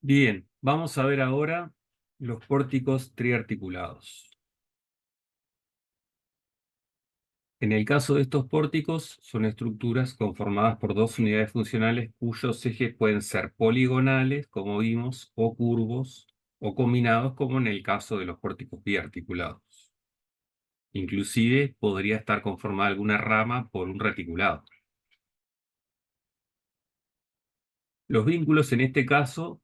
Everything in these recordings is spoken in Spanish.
Bien, vamos a ver ahora los pórticos triarticulados. En el caso de estos pórticos, son estructuras conformadas por dos unidades funcionales cuyos ejes pueden ser poligonales, como vimos, o curvos, o combinados, como en el caso de los pórticos biarticulados. Inclusive podría estar conformada alguna rama por un reticulado. Los vínculos en este caso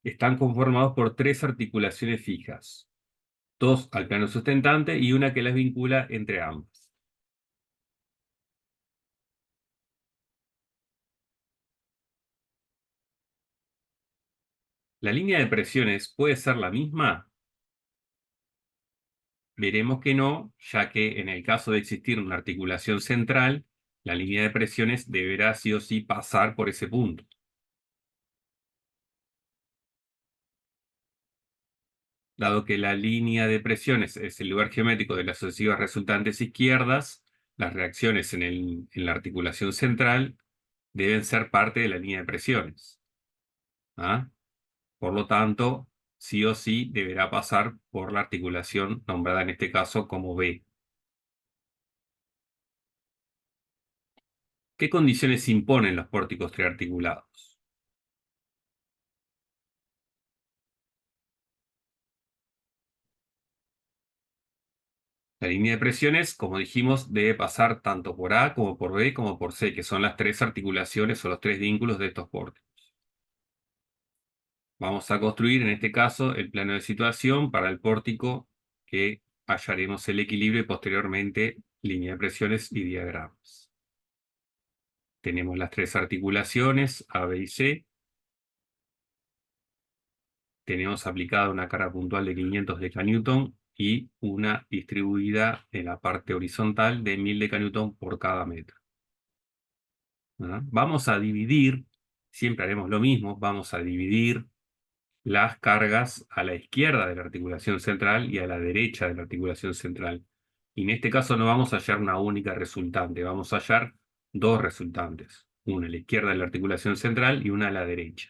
están conformados por tres articulaciones fijas, dos al plano sustentante y una que las vincula entre ambas. ¿La línea de presiones puede ser la misma? Veremos que no, ya que en el caso de existir una articulación central, la línea de presiones deberá sí o sí pasar por ese punto. Dado que la línea de presiones es el lugar geométrico de las sucesivas resultantes izquierdas, las reacciones en la articulación central deben ser parte de la línea de presiones. ¿Ah? Por lo tanto, sí o sí deberá pasar por la articulación nombrada en este caso como B. ¿Qué condiciones imponen los pórticos triarticulados? La línea de presiones, como dijimos, debe pasar tanto por A como por B como por C, que son las tres articulaciones o los tres vínculos de estos pórticos. Vamos a construir en este caso el plano de situación para el pórtico que hallaremos el equilibrio y posteriormente línea de presiones y diagramas. Tenemos las tres articulaciones A, B y C. Tenemos aplicada una carga puntual de 500 Newton y una distribuida en la parte horizontal de 1000 Newton por cada metro. ¿Ah? Vamos a dividir, siempre haremos lo mismo, vamos a dividir las cargas a la izquierda de la articulación central y a la derecha de la articulación central. Y en este caso no vamos a hallar una única resultante, vamos a hallar dos resultantes, una a la izquierda de la articulación central y una a la derecha.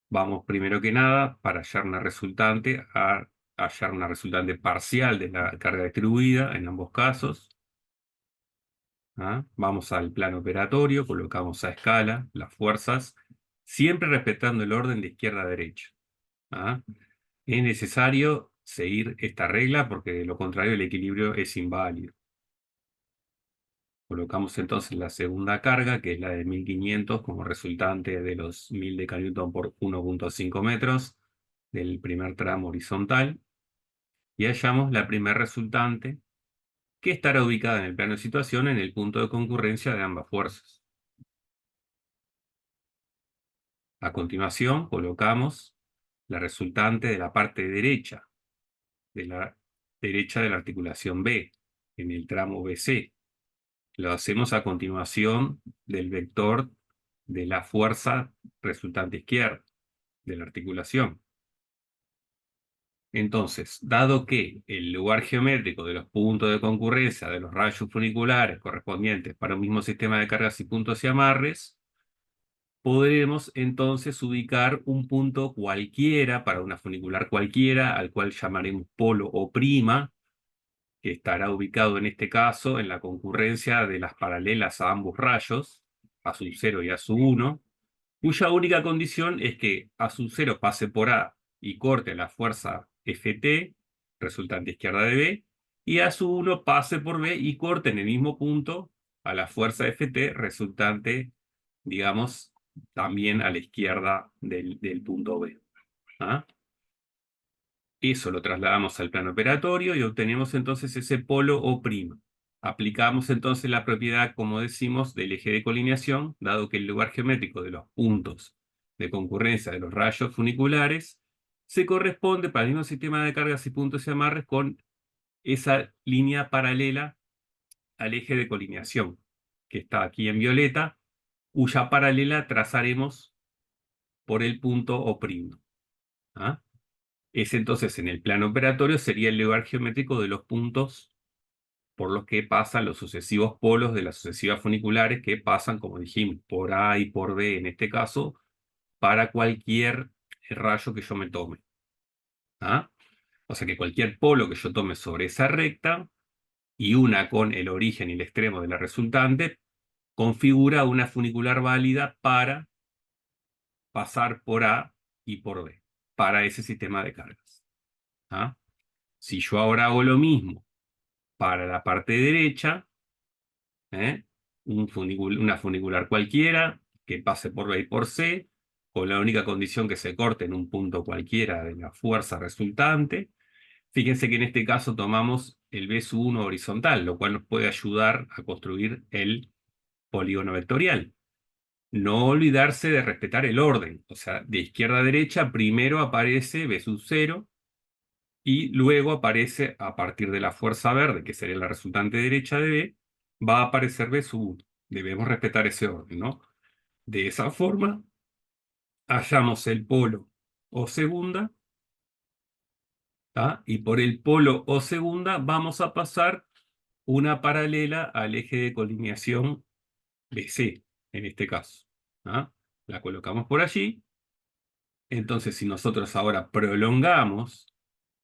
Vamos primero que nada, para hallar una resultante, a hallar una resultante parcial de la carga distribuida en ambos casos. ¿Ah? Vamos al plano operatorio, colocamos a escala las fuerzas, siempre respetando el orden de izquierda a derecha. ¿Ah? Es necesario seguir esta regla porque de lo contrario el equilibrio es inválido. Colocamos entonces la segunda carga, que es la de 1500 como resultante de los 1000 Newton por 1.5 metros del primer tramo horizontal, y hallamos la primera resultante, que estará ubicada en el plano de situación en el punto de concurrencia de ambas fuerzas. A continuación, colocamos la resultante de la parte derecha, de la articulación B, en el tramo BC. Lo hacemos a continuación del vector de la fuerza resultante izquierda de la articulación. Entonces, dado que el lugar geométrico de los puntos de concurrencia de los rayos funiculares correspondientes para un mismo sistema de cargas y puntos y amarres, podremos entonces ubicar un punto cualquiera para una funicular cualquiera, al cual llamaremos polo o prima, que estará ubicado en este caso en la concurrencia de las paralelas a ambos rayos, a sub 0 y a sub 1, cuya única condición es que a sub 0 pase por A y corte la fuerza Ft, resultante izquierda de B, y a sub 1 pase por B y corte en el mismo punto a la fuerza Ft, resultante, digamos, también a la izquierda del punto B. ¿Ah? Eso lo trasladamos al plano operatorio y obtenemos entonces ese polo O'. Aplicamos entonces la propiedad, como decimos, del eje de colineación, dado que el lugar geométrico de los puntos de concurrencia de los rayos funiculares se corresponde para el mismo sistema de cargas y puntos y amarres con esa línea paralela al eje de colineación, que está aquí en violeta, cuya paralela trazaremos por el punto O'. ¿Ah? Ese entonces en el plano operatorio sería el lugar geométrico de los puntos por los que pasan los sucesivos polos de las sucesivas funiculares que pasan, como dijimos, por A y por B en este caso, para cualquier rayo que yo me tome. ¿Ah? O sea que cualquier polo que yo tome sobre esa recta y una con el origen y el extremo de la resultante, configura una funicular válida para pasar por A y por B, para ese sistema de cargas. ¿Ah? Si yo ahora hago lo mismo para la parte derecha, ¿eh? Una funicular cualquiera que pase por B y por C, con la única condición que se corte en un punto cualquiera de la fuerza resultante. Fíjense que en este caso tomamos el B1 horizontal, lo cual nos puede ayudar a construir el polígono vectorial. No olvidarse de respetar el orden, o sea, de izquierda a derecha primero aparece B0 y luego aparece a partir de la fuerza verde, que sería la resultante derecha de B, va a aparecer B1. Debemos respetar ese orden, ¿no? De esa forma, hallamos el polo o segunda, ¿tá? Y por el polo o segunda vamos a pasar una paralela al eje de colineación BC, en este caso. ¿Ah? La colocamos por allí. Entonces, si nosotros ahora prolongamos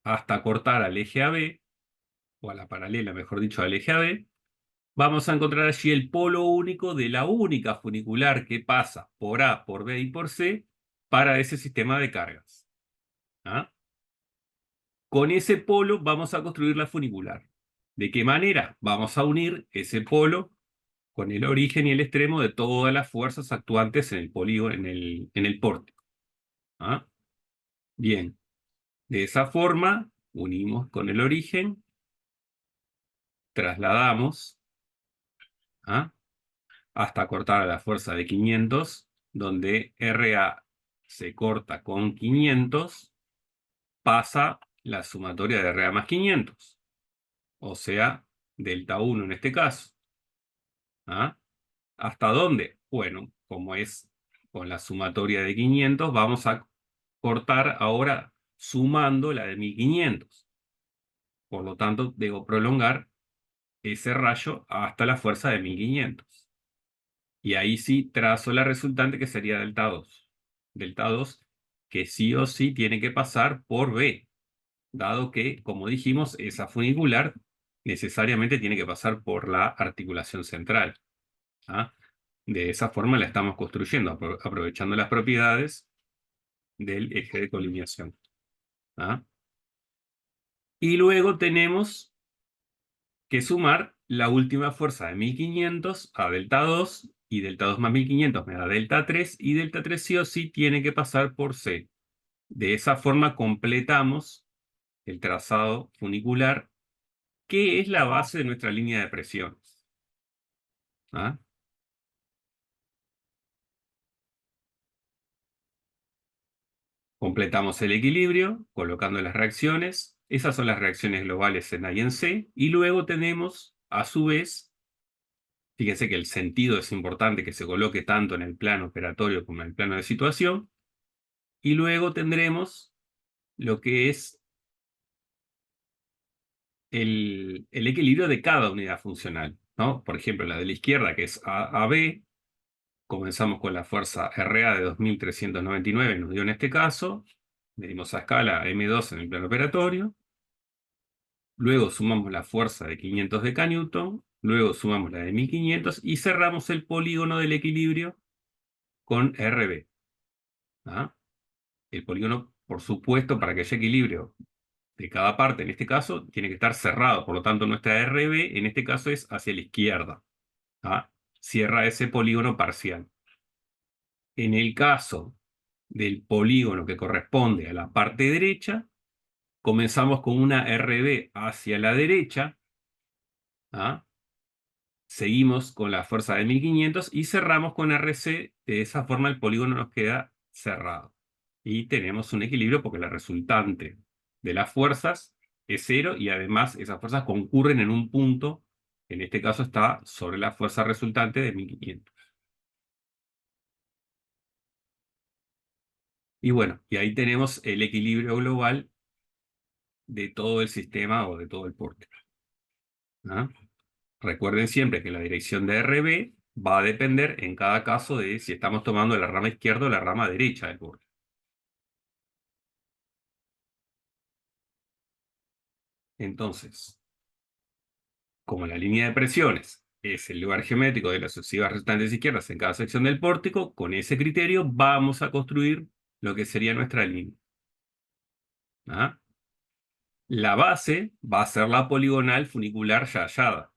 hasta cortar al eje AB, o a la paralela, mejor dicho, al eje AB, vamos a encontrar allí el polo único de la única funicular que pasa por A, por B y por C para ese sistema de cargas. ¿Ah? Con ese polo vamos a construir la funicular. ¿De qué manera? Vamos a unir ese polo con el origen y el extremo de todas las fuerzas actuantes en el polígono, en el pórtico. ¿Ah? Bien, de esa forma unimos con el origen, trasladamos, ¿ah? Hasta cortar a la fuerza de 500, donde RA se corta con 500, pasa la sumatoria de RA más 500, o sea, delta 1 en este caso. ¿Ah? ¿Hasta dónde? Bueno, como es con la sumatoria de 500, vamos a cortar ahora sumando la de 1500. Por lo tanto, debo prolongar ese rayo hasta la fuerza de 1500. Y ahí sí trazo la resultante que sería delta 2. Delta 2 que sí o sí tiene que pasar por B, dado que, como dijimos, esa funicular necesariamente tiene que pasar por la articulación central. ¿Ah? De esa forma la estamos construyendo, aprovechando las propiedades del eje de colineación. ¿Ah? Y luego tenemos que sumar la última fuerza de 1500 a delta 2, y delta 2 más 1500 me da delta 3, y delta 3 sí o sí tiene que pasar por C. De esa forma completamos el trazado funicular, que es la base de nuestra línea de presiones. ¿Ah? Completamos el equilibrio colocando las reacciones. Esas son las reacciones globales en A y en C. Y luego tenemos, a su vez, fíjense que el sentido es importante que se coloque tanto en el plano operatorio como en el plano de situación. Y luego tendremos lo que es el equilibrio de cada unidad funcional, ¿no? Por ejemplo, la de la izquierda, que es AB, comenzamos con la fuerza RA de 2399, nos dio en este caso, medimos a escala M2 en el plano operatorio, luego sumamos la fuerza de 500 de Newton, luego sumamos la de 1500 y cerramos el polígono del equilibrio con RB. ¿Ah? El polígono, por supuesto, para que haya equilibrio de cada parte, en este caso, tiene que estar cerrado. Por lo tanto, nuestra RB en este caso es hacia la izquierda. ¿Ah? Cierra ese polígono parcial. En el caso del polígono que corresponde a la parte derecha, comenzamos con una RB hacia la derecha. ¿Ah? Seguimos con la fuerza de 1500 y cerramos con RC. De esa forma el polígono nos queda cerrado. Y tenemos un equilibrio porque la resultante de las fuerzas es cero y además esas fuerzas concurren en un punto, en este caso está sobre la fuerza resultante de 1500. Y bueno, y ahí tenemos el equilibrio global de todo el sistema o de todo el pórtico. ¿Ah? Recuerden siempre que la dirección de RB va a depender en cada caso de si estamos tomando la rama izquierda o la rama derecha del borde. Entonces, como la línea de presiones es el lugar geométrico de las sucesivas resultantes izquierdas en cada sección del pórtico, con ese criterio vamos a construir lo que sería nuestra línea. ¿Ah? La base va a ser la poligonal funicular ya hallada,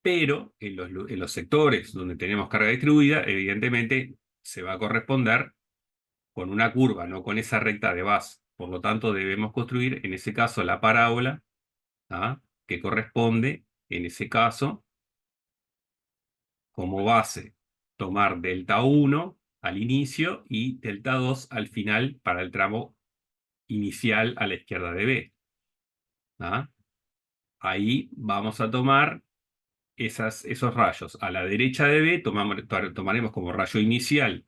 pero en los sectores donde tenemos carga distribuida, evidentemente se va a corresponder con una curva, no con esa recta de base. Por lo tanto, debemos construir, en ese caso, la parábola, ¿ah? Que corresponde, en ese caso, como base, tomar delta 1 al inicio y delta 2 al final para el tramo inicial a la izquierda de B. ¿Ah? Ahí vamos a tomar esos rayos. A la derecha de B tomaremos como rayo inicial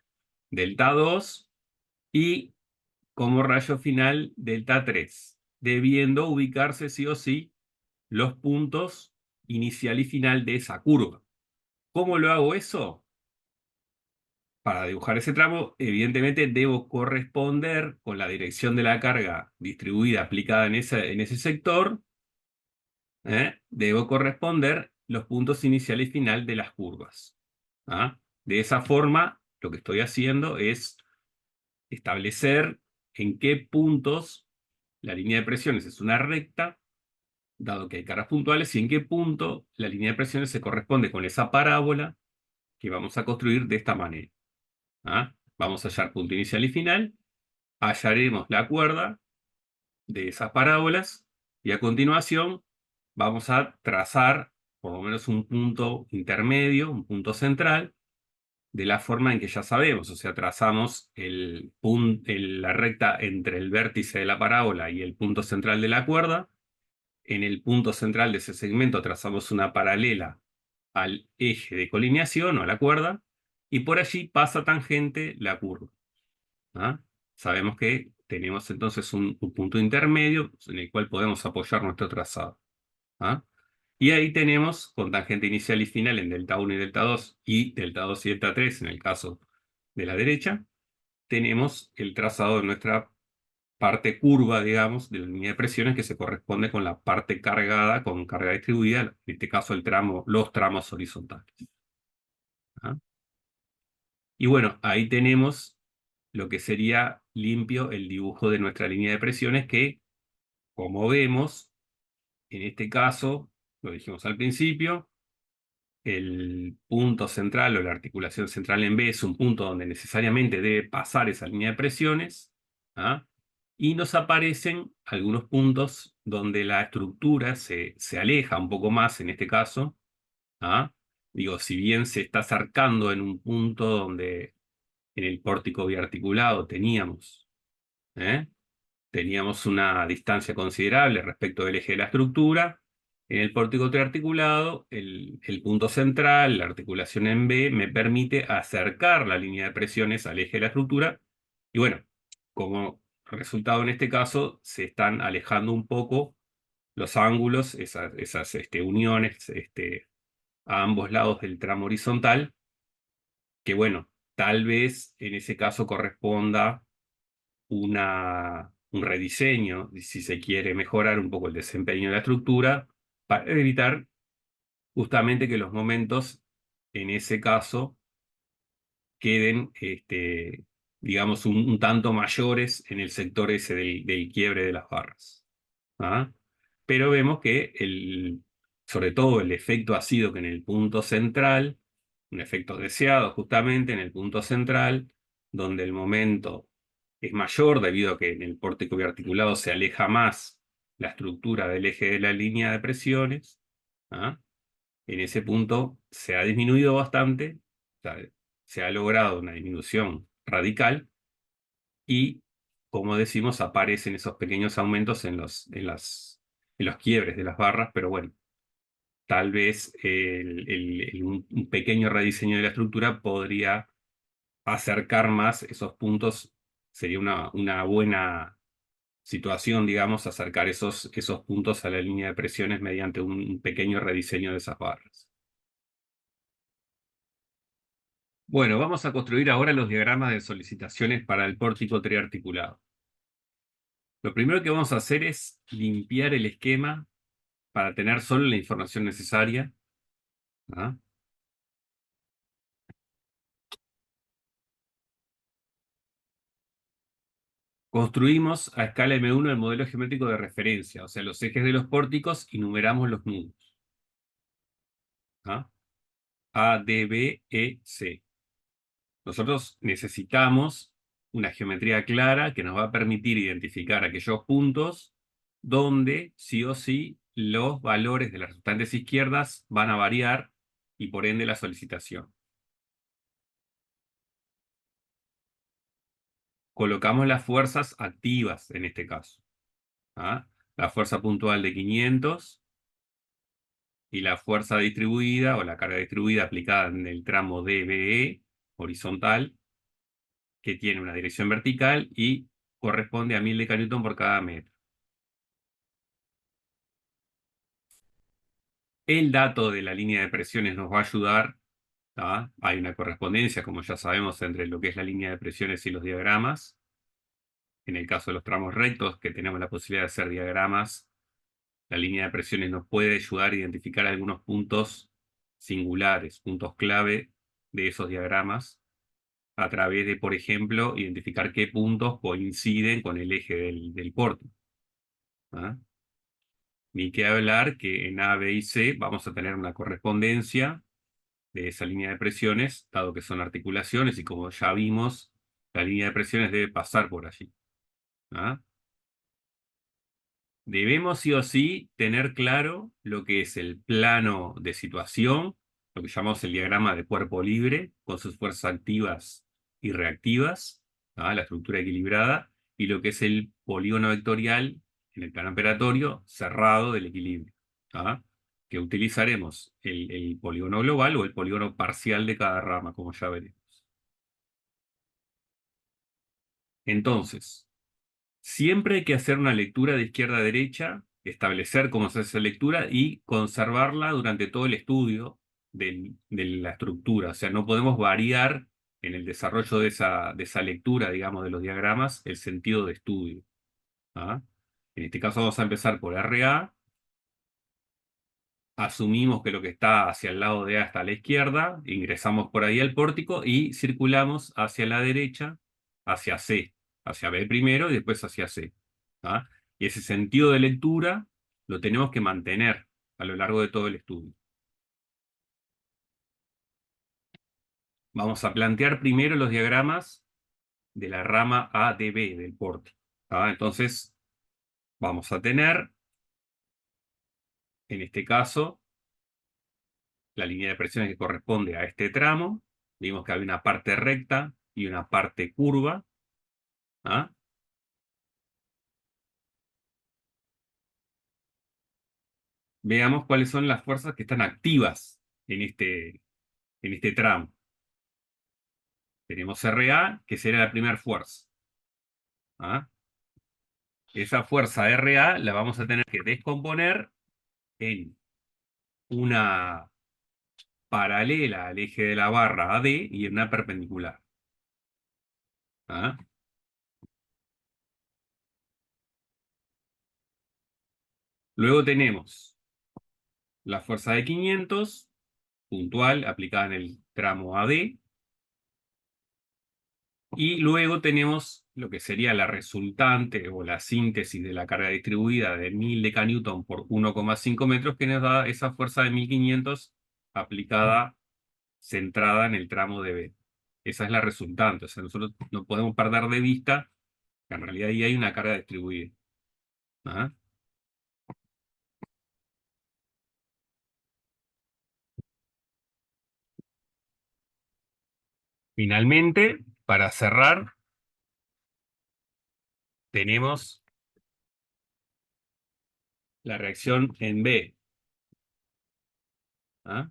delta 2 y como rayo final delta 3, debiendo ubicarse sí o sí los puntos inicial y final de esa curva. ¿Cómo lo hago eso? Para dibujar ese tramo, evidentemente debo corresponder con la dirección de la carga distribuida aplicada en ese sector, debo corresponder los puntos inicial y final de las curvas. ¿Ah? De esa forma, lo que estoy haciendo es establecer en qué puntos la línea de presiones es una recta, dado que hay cargas puntuales, y en qué punto la línea de presiones se corresponde con esa parábola que vamos a construir de esta manera. ¿Ah? Vamos a hallar punto inicial y final, hallaremos la cuerda de esas parábolas y a continuación vamos a trazar por lo menos un punto intermedio, un punto central, de la forma en que ya sabemos, o sea, trazamos la recta entre el vértice de la parábola y el punto central de la cuerda. En el punto central de ese segmento trazamos una paralela al eje de colineación o a la cuerda, y por allí pasa tangente la curva. ¿Ah? Sabemos que tenemos entonces un punto intermedio en el cual podemos apoyar nuestro trazado. ¿Ah? Y ahí tenemos con tangente inicial y final en delta 1 y delta 2 y delta 2 y delta 3 en el caso de la derecha, tenemos el trazado de nuestra parte curva, digamos, de la línea de presiones que se corresponde con la parte cargada, con carga distribuida, en este caso los tramos horizontales. ¿Ah? Y bueno, ahí tenemos lo que sería limpio el dibujo de nuestra línea de presiones que, como vemos, en este caso, lo dijimos al principio, el punto central o la articulación central en B es un punto donde necesariamente debe pasar esa línea de presiones, ¿ah? Y nos aparecen algunos puntos donde la estructura se aleja un poco más, en este caso, ¿ah? Digo, si bien se está acercando en un punto donde en el pórtico biarticulado ¿eh? Teníamos una distancia considerable respecto del eje de la estructura. En el pórtico triarticulado, el punto central, la articulación en B, me permite acercar la línea de presiones al eje de la estructura. Y bueno, como resultado en este caso, se están alejando un poco los ángulos, esas uniones a ambos lados del tramo horizontal, que bueno, tal vez en ese caso corresponda un rediseño, si se quiere mejorar un poco el desempeño de la estructura, para evitar justamente que los momentos, en ese caso, queden, digamos, un tanto mayores en el sector ese del quiebre de las barras. ¿Ah? Pero vemos que sobre todo el efecto ha sido que en el punto central, un efecto deseado justamente en el punto central, donde el momento es mayor debido a que en el pórtico biarticulado se aleja más la estructura del eje de la línea de presiones. ¿Ah? En ese punto se ha disminuido bastante, o sea, se ha logrado una disminución radical y, como decimos, aparecen esos pequeños aumentos en los quiebres de las barras, pero bueno, tal vez un pequeño rediseño de la estructura podría acercar más esos puntos, sería una buena situación, digamos, acercar esos puntos a la línea de presiones mediante un pequeño rediseño de esas barras. Bueno, vamos a construir ahora los diagramas de solicitaciones para el pórtico triarticulado. Lo primero que vamos a hacer es limpiar el esquema para tener solo la información necesaria. ¿Ah? Construimos a escala M1 el modelo geométrico de referencia, o sea, los ejes de los pórticos y numeramos los nudos. ¿Ah? A, D, B, E, C. Nosotros necesitamos una geometría clara que nos va a permitir identificar aquellos puntos donde sí o sí los valores de las resultantes izquierdas van a variar y por ende la solicitación. Colocamos las fuerzas activas en este caso. ¿Ah? La fuerza puntual de 500 y la fuerza distribuida o la carga distribuida aplicada en el tramo DBE horizontal, que tiene una dirección vertical y corresponde a 1000 kN por cada metro. El dato de la línea de presiones nos va a ayudar. ¿Ah? Hay una correspondencia, como ya sabemos, entre lo que es la línea de presiones y los diagramas. En el caso de los tramos rectos, que tenemos la posibilidad de hacer diagramas, la línea de presiones nos puede ayudar a identificar algunos puntos singulares, puntos clave de esos diagramas, a través de, por ejemplo, identificar qué puntos coinciden con el eje del pórtico. ¿Ah? Ni que hablar que en A, B y C vamos a tener una correspondencia de esa línea de presiones, dado que son articulaciones y como ya vimos, la línea de presiones debe pasar por allí. ¿Ah? Debemos sí o sí tener claro lo que es el plano de situación, lo que llamamos el diagrama de cuerpo libre, con sus fuerzas activas y reactivas, ¿ah? La estructura equilibrada, y lo que es el polígono vectorial en el plano operatorio cerrado del equilibrio. ¿Ah? Que utilizaremos el polígono global o el polígono parcial de cada rama, como ya veremos. Entonces, siempre hay que hacer una lectura de izquierda a derecha, establecer cómo se hace esa lectura y conservarla durante todo el estudio de la estructura. O sea, no podemos variar en el desarrollo de esa lectura, digamos, de los diagramas, el sentido de estudio. ¿Ah? En este caso vamos a empezar por RA. Asumimos que lo que está hacia el lado de A está a la izquierda, ingresamos por ahí al pórtico y circulamos hacia la derecha, hacia C, hacia B primero y después hacia C. ¿Ah? Y ese sentido de lectura lo tenemos que mantener a lo largo de todo el estudio. Vamos a plantear primero los diagramas de la rama ADB del pórtico. ¿Ah? Entonces, vamos a tener, en este caso, la línea de presiones que corresponde a este tramo. Vimos que hay una parte recta y una parte curva. ¿Ah? Veamos cuáles son las fuerzas que están activas en este tramo. Tenemos RA, que será la primera fuerza. ¿Ah? Esa fuerza RA la vamos a tener que descomponer en una paralela al eje de la barra AD y en una perpendicular. ¿Ah? Luego tenemos la fuerza de 500, puntual, aplicada en el tramo AD. Y luego tenemos lo que sería la resultante o la síntesis de la carga distribuida de 1000 decanewton por 1,5 metros, que nos da esa fuerza de 1500 aplicada, centrada en el tramo de B. Esa es la resultante. O sea, nosotros no podemos perder de vista que en realidad ahí hay una carga distribuida. ¿Ah? Finalmente, para cerrar, tenemos la reacción en B. ¿Ah?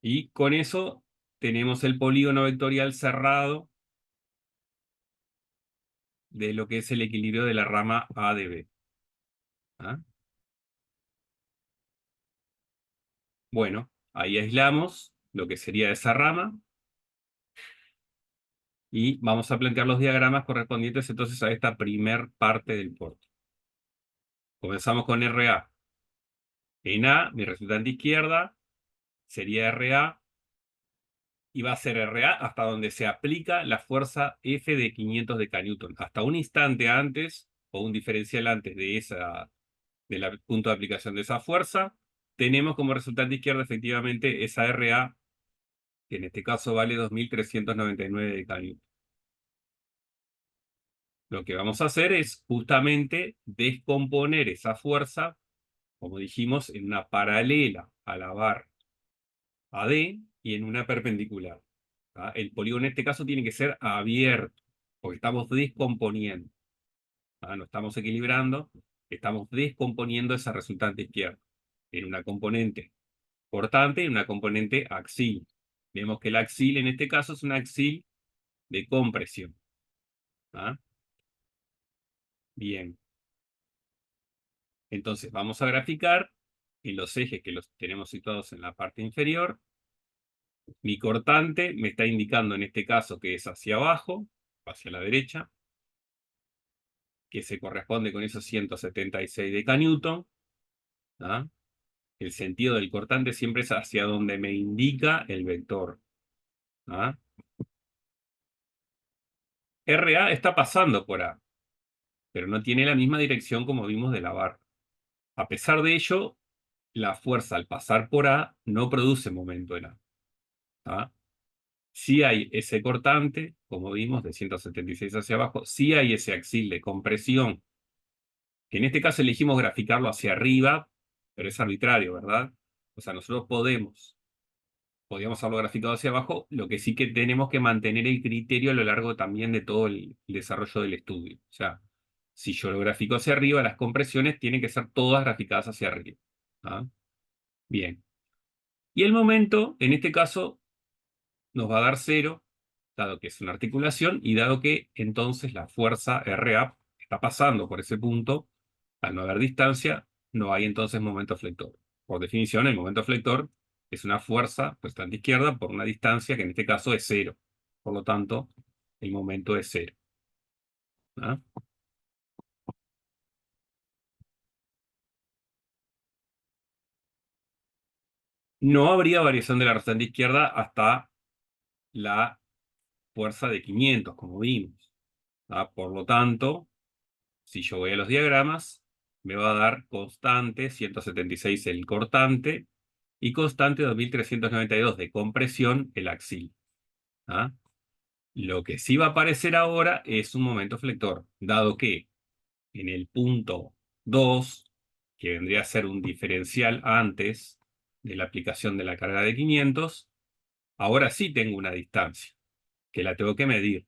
Y con eso tenemos el polígono vectorial cerrado de lo que es el equilibrio de la rama A de B. ¿Ah? Bueno, Ahí aislamos lo que sería esa rama y vamos a plantear los diagramas correspondientes entonces a esta primer parte del porte. Comenzamos con RA. En A, mi resultante izquierda sería RA y va a ser RA hasta donde se aplica la fuerza F de 500 de kN. Hasta un instante antes o un diferencial antes del punto de aplicación de esa fuerza, tenemos como resultante izquierda efectivamente esa RA, que en este caso vale 2399 de kN. Lo que vamos a hacer es justamente descomponer esa fuerza, como dijimos, en una paralela a la barra AD y en una perpendicular. ¿Tá? El polígono en este caso tiene que ser abierto, porque estamos descomponiendo. ¿Tá? No estamos equilibrando, estamos descomponiendo esa resultante izquierda en una componente cortante y una componente axil. Vemos que el axil en este caso es un axil de compresión. ¿Tá? Bien. Entonces vamos a graficar en los ejes que los tenemos situados en la parte inferior. Mi cortante me está indicando en este caso que es hacia abajo, hacia la derecha, que se corresponde con esos 176 de kN. ¿Ah? El sentido del cortante siempre es hacia donde me indica el vector. ¿Ah? RA está pasando por A, pero no tiene la misma dirección como vimos de la barra. A pesar de ello, la fuerza al pasar por A no produce momento en A. ¿Ah? Sí hay ese cortante, como vimos, de 176 hacia abajo, sí hay ese axil de compresión, que en este caso elegimos graficarlo hacia arriba, pero es arbitrario, ¿verdad? O sea, nosotros podríamos haberlo graficado hacia abajo, lo que sí que tenemos que mantener el criterio a lo largo también de todo el desarrollo del estudio. O sea, si yo lo grafico hacia arriba, las compresiones tienen que ser todas graficadas hacia arriba. ¿Ah? Bien. Y el momento, en este caso, nos va a dar 0, dado que es una articulación, y dado que entonces la fuerza RA está pasando por ese punto, al no haber distancia, no hay entonces momento flector. Por definición, el momento flector es una fuerza restante izquierda por una distancia que en este caso es 0. Por lo tanto, el momento es 0. ¿Ah? No habría variación de la restante izquierda hasta la fuerza de 500, como vimos. ¿Ah? Por lo tanto, si yo voy a los diagramas, me va a dar constante 176 el cortante y constante 2392 de compresión el axil. ¿Ah? Lo que sí va a aparecer ahora es un momento flector, dado que en el punto 2, que vendría a ser un diferencial antes de la aplicación de la carga de 500, ahora sí tengo una distancia, que la tengo que medir.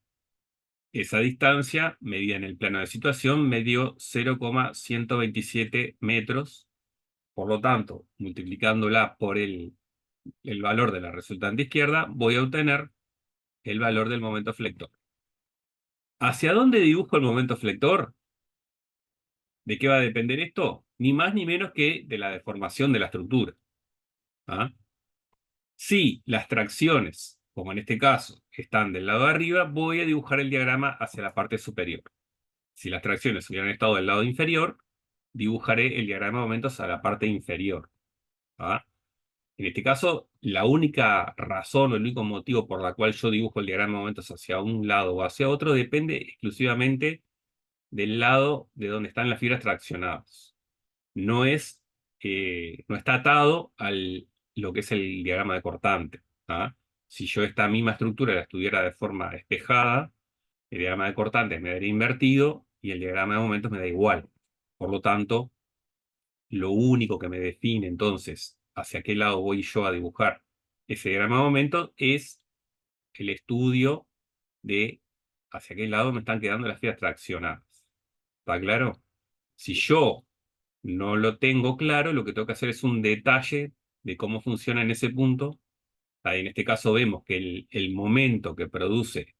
Esa distancia, medida en el plano de situación, me dio 0,127 metros. Por lo tanto, multiplicándola por el valor de la resultante izquierda, voy a obtener el valor del momento flector. ¿Hacia dónde dibujo el momento flector? ¿De qué va a depender esto? Ni más ni menos que de la deformación de la estructura. ¿Ah? Si las tracciones, como en este caso, están del lado de arriba, voy a dibujar el diagrama hacia la parte superior. Si las tracciones hubieran estado del lado inferior, dibujaré el diagrama de momentos a la parte inferior. ¿Ah? En este caso, la única razón o el único motivo por la cual yo dibujo el diagrama de momentos hacia un lado o hacia otro depende exclusivamente del lado de donde están las fibras traccionadas. No está atado a lo que es el diagrama de cortante. ¿Ah? Si yo esta misma estructura la estuviera de forma despejada, el diagrama de cortantes me daría invertido y el diagrama de momentos me da igual. Por lo tanto, lo único que me define entonces hacia qué lado voy yo a dibujar ese diagrama de momentos es el estudio de hacia qué lado me están quedando las fibras traccionadas. ¿Está claro? Si yo no lo tengo claro, lo que tengo que hacer es un detalle de cómo funciona en ese punto. Ahí en este caso vemos que el momento que produce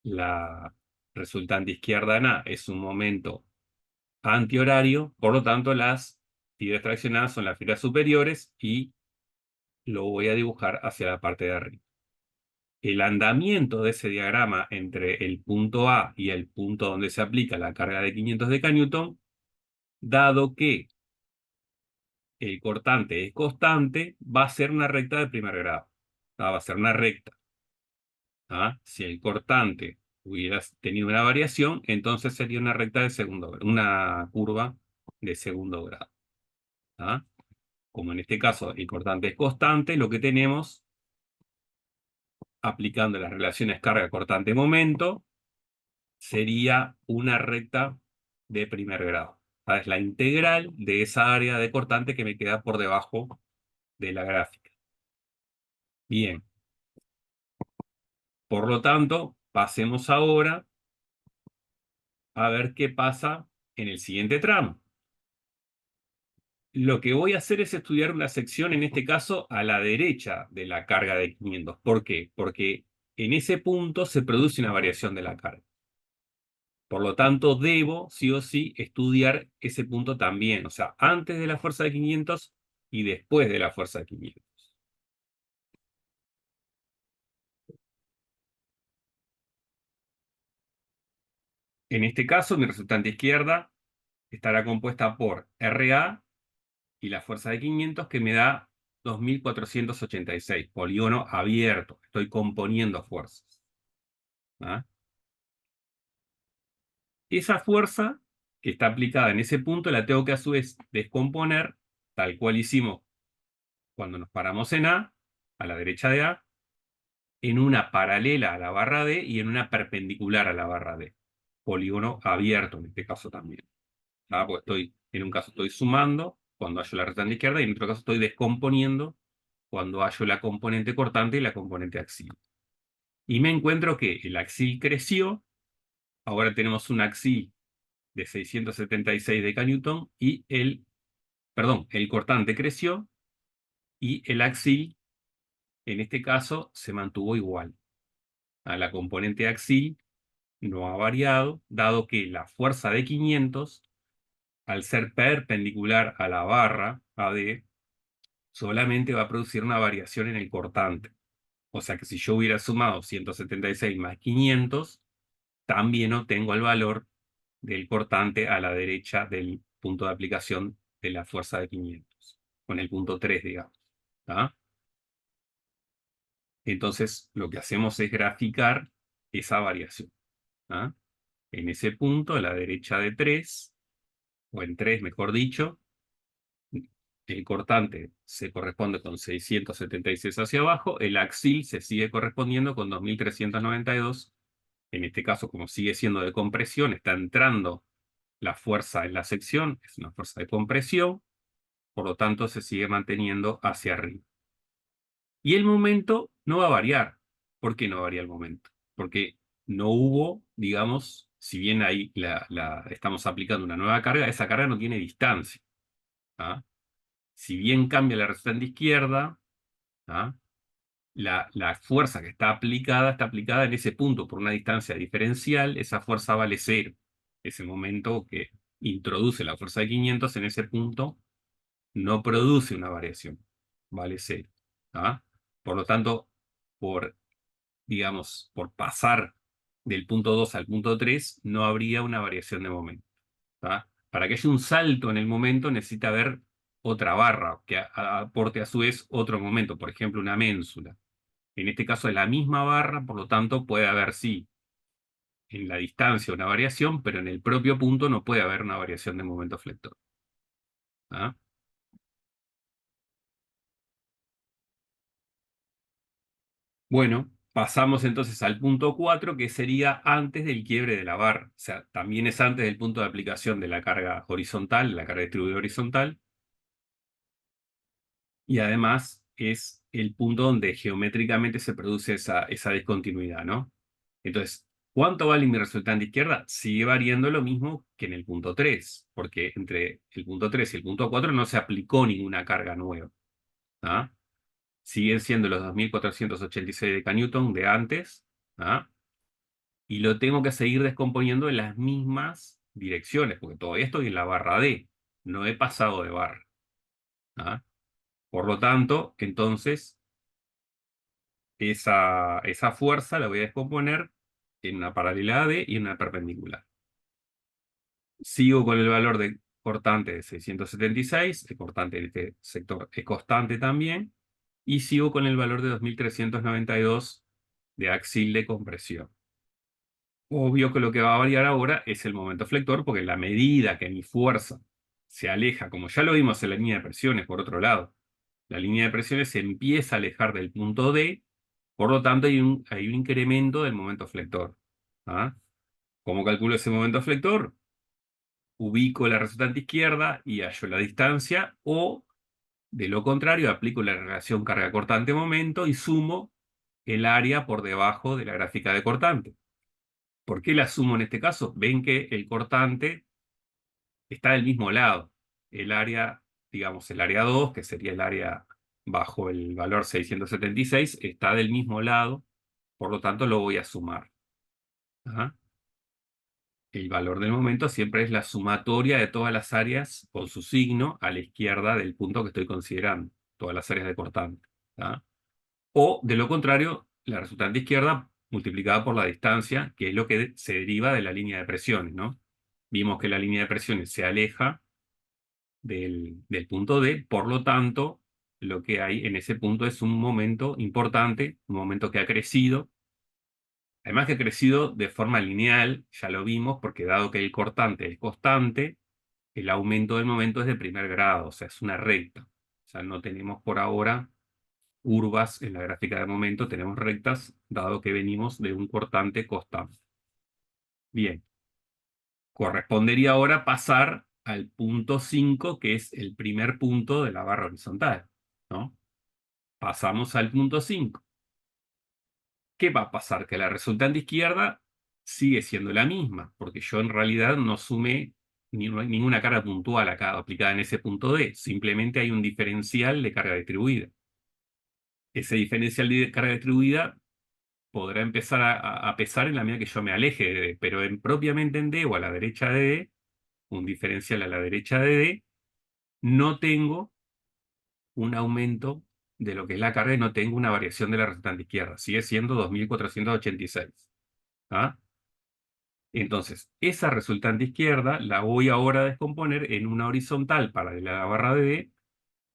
la resultante izquierda en A es un momento antihorario, por lo tanto las fibras traccionadas son las fibras superiores y lo voy a dibujar hacia la parte de arriba. El andamiento de ese diagrama entre el punto A y el punto donde se aplica la carga de 500 de Newton, dado que el cortante es constante, va a ser una recta de primer grado. Va a ser una recta. Si el cortante hubiera tenido una variación, entonces sería una recta de segundo grado, una curva de segundo grado. Como en este caso el cortante es constante, lo que tenemos, aplicando las relaciones carga cortante momento, sería una recta de primer grado. Es la integral de esa área de cortante que me queda por debajo de la gráfica. Bien. Por lo tanto, pasemos ahora a ver qué pasa en el siguiente tramo. Lo que voy a hacer es estudiar una sección, en este caso, a la derecha de la carga de 500. ¿Por qué? Porque en ese punto se produce una variación de la carga. Por lo tanto, debo, sí o sí, estudiar ese punto también. O sea, antes de la fuerza de 500 y después de la fuerza de 500. En este caso, mi resultante izquierda estará compuesta por RA y la fuerza de 500 que me da 2486, polígono abierto. Estoy componiendo fuerzas. Esa fuerza que está aplicada en ese punto la tengo que a su vez descomponer, tal cual hicimos cuando nos paramos en a la derecha de A, en una paralela a la barra D y en una perpendicular a la barra D. Polígono abierto en este caso también. Porque en un caso estoy sumando cuando hallo la rectángulo izquierda y en otro caso estoy descomponiendo cuando hallo la componente cortante y la componente axil. Y me encuentro que el axil creció, ahora tenemos un axil de 676 de Newton y el cortante creció y el axil, en este caso, se mantuvo igual. A la componente axil no ha variado, dado que la fuerza de 500, al ser perpendicular a la barra AD, solamente va a producir una variación en el cortante. O sea que si yo hubiera sumado 176 más 500, también obtengo el valor del cortante a la derecha del punto de aplicación de la fuerza de 500, con el punto 3, digamos. Entonces, lo que hacemos es graficar esa variación. En ese punto, a la derecha de 3, o en 3, mejor dicho, el cortante se corresponde con 676 hacia abajo, el axil se sigue correspondiendo con 2392. En este caso, como sigue siendo de compresión, está entrando la fuerza en la sección, es una fuerza de compresión, por lo tanto se sigue manteniendo hacia arriba. Y el momento no va a variar. ¿Por qué no varía el momento? Porque no hubo, digamos, si bien ahí estamos aplicando una nueva carga, esa carga no tiene distancia. Si bien cambia la resultante izquierda, ¿ah? La fuerza que está aplicada en ese punto por una distancia diferencial, esa fuerza vale cero. Ese momento que introduce la fuerza de 500 en ese punto no produce una variación, vale cero. Por lo tanto, por pasar del punto 2 al punto 3, no habría una variación de momento. Para que haya un salto en el momento, necesita haber otra barra que aporte a su vez otro momento, por ejemplo, una ménsula. En este caso es la misma barra, por lo tanto puede haber, sí, en la distancia una variación, pero en el propio punto no puede haber una variación de momento flector. Bueno, pasamos entonces al punto 4, que sería antes del quiebre de la barra. O sea, también es antes del punto de aplicación de la carga horizontal, la carga distribuida horizontal, y además es el punto donde geométricamente se produce esa discontinuidad, ¿no? Entonces, ¿cuánto vale mi resultante izquierda? Sigue variando lo mismo que en el punto 3, porque entre el punto 3 y el punto 4 no se aplicó ninguna carga nueva. Siguen siendo los 2486 de Newton de antes, y lo tengo que seguir descomponiendo en las mismas direcciones, porque todavía estoy en la barra D, no he pasado de barra. Por lo tanto, entonces, esa fuerza la voy a descomponer en una paralela a D y en una perpendicular. Sigo con el valor de cortante de 676, el cortante en este sector es constante también, y sigo con el valor de 2392 de axil de compresión. Obvio que lo que va a variar ahora es el momento flector, porque en la medida que mi fuerza se aleja, como ya lo vimos en la línea de presiones, por otro lado, la línea de presiones se empieza a alejar del punto D, por lo tanto hay un incremento del momento flector. ¿Ah? ¿Cómo calculo ese momento flector? Ubico la resultante izquierda y hallo la distancia, o de lo contrario, aplico la relación carga cortante-momento y sumo el área por debajo de la gráfica de cortante. ¿Por qué la sumo en este caso? Ven que el cortante está del mismo lado. El área, digamos, el área 2, que sería el área bajo el valor 676, está del mismo lado, por lo tanto lo voy a sumar. ¿Ah? El valor del momento siempre es la sumatoria de todas las áreas con su signo a la izquierda del punto que estoy considerando, todas las áreas de cortante. ¿Ah? O, de lo contrario, la resultante izquierda multiplicada por la distancia, que es lo que se deriva de la línea de presiones, ¿no? Vimos que la línea de presiones se aleja del punto D, por lo tanto, lo que hay en ese punto es un momento importante, un momento que ha crecido. Además que ha crecido de forma lineal, ya lo vimos, porque dado que el cortante es constante, el aumento del momento es de primer grado, o sea, es una recta. O sea, no tenemos por ahora curvas en la gráfica de momento, tenemos rectas, dado que venimos de un cortante constante. Bien, correspondería ahora pasar al punto 5, que es el primer punto de la barra horizontal, ¿no? Pasamos al punto 5. ¿Qué va a pasar? Que la resultante izquierda sigue siendo la misma, porque yo en realidad no sumé ninguna carga puntual acá aplicada en ese punto D, simplemente hay un diferencial de carga distribuida. Ese diferencial de carga distribuida podrá empezar a pesar en la medida que yo me aleje de D, pero propiamente en D o a la derecha de D, un diferencial a la derecha de D, no tengo un aumento de lo que es la carga y no tengo una variación de la resultante izquierda. Sigue siendo 2486. ¿Ah? Entonces, esa resultante izquierda la voy ahora a descomponer en una horizontal para la barra de D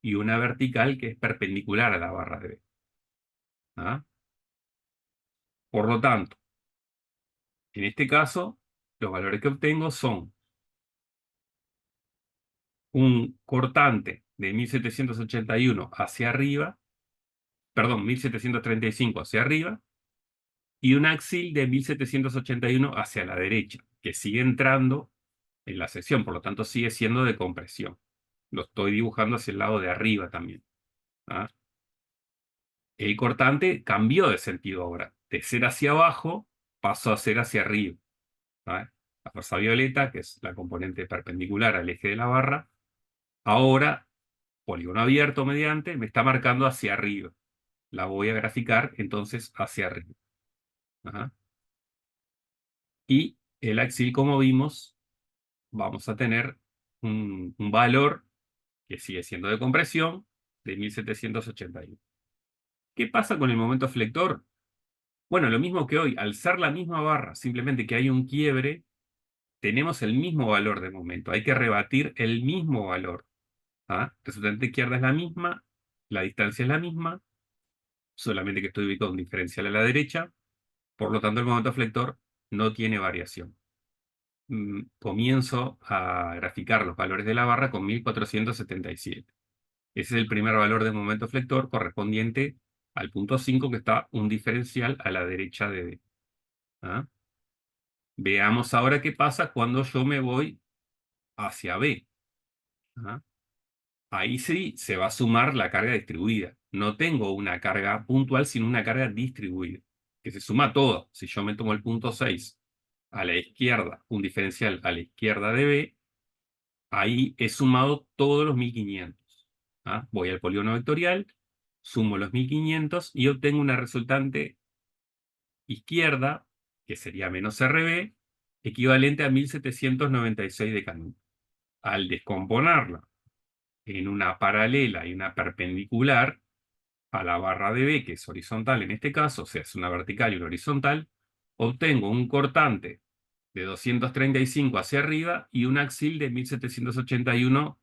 y una vertical que es perpendicular a la barra de D. ¿Ah? Por lo tanto, en este caso, los valores que obtengo son un cortante de 1781 hacia arriba, perdón, 1735 hacia arriba, y un axil de 1781 hacia la derecha, que sigue entrando en la sección, por lo tanto sigue siendo de compresión. Lo estoy dibujando hacia el lado de arriba también. ¿Ah? El cortante cambió de sentido ahora. De ser hacia abajo, pasó a ser hacia arriba. ¿Ah? La fuerza violeta, que es la componente perpendicular al eje de la barra, ahora, polígono abierto mediante, me está marcando hacia arriba. La voy a graficar entonces hacia arriba. Ajá. Y el axil, como vimos, vamos a tener un valor que sigue siendo de compresión de 1781. ¿Qué pasa con el momento flector? Bueno, lo mismo que hoy, al ser la misma barra, simplemente que hay un quiebre, tenemos el mismo valor de momento. Hay que rebatir el mismo valor. ¿Ah? Resultante izquierda es la misma, la distancia es la misma, solamente que estoy ubicado un diferencial a la derecha, por lo tanto el momento flector no tiene variación. Comienzo a graficar los valores de la barra con 1477. Ese es el primer valor de momento flector correspondiente al punto 5, que está un diferencial a la derecha de D. ¿Ah? Veamos ahora qué pasa cuando yo me voy hacia B. ¿Ah? Ahí sí se va a sumar la carga distribuida. No tengo una carga puntual, sino una carga distribuida, que se suma todo. Si yo me tomo el punto 6 a la izquierda, un diferencial a la izquierda de B, ahí he sumado todos los 1500. ¿Ah? Voy al polígono vectorial, sumo los 1500 y obtengo una resultante izquierda, que sería menos RB, equivalente a 1796 de Canut. Al descomponerla en una paralela y una perpendicular a la barra de B, que es horizontal en este caso, o sea, es una vertical y una horizontal, obtengo un cortante de 235 hacia arriba y un axil de 1781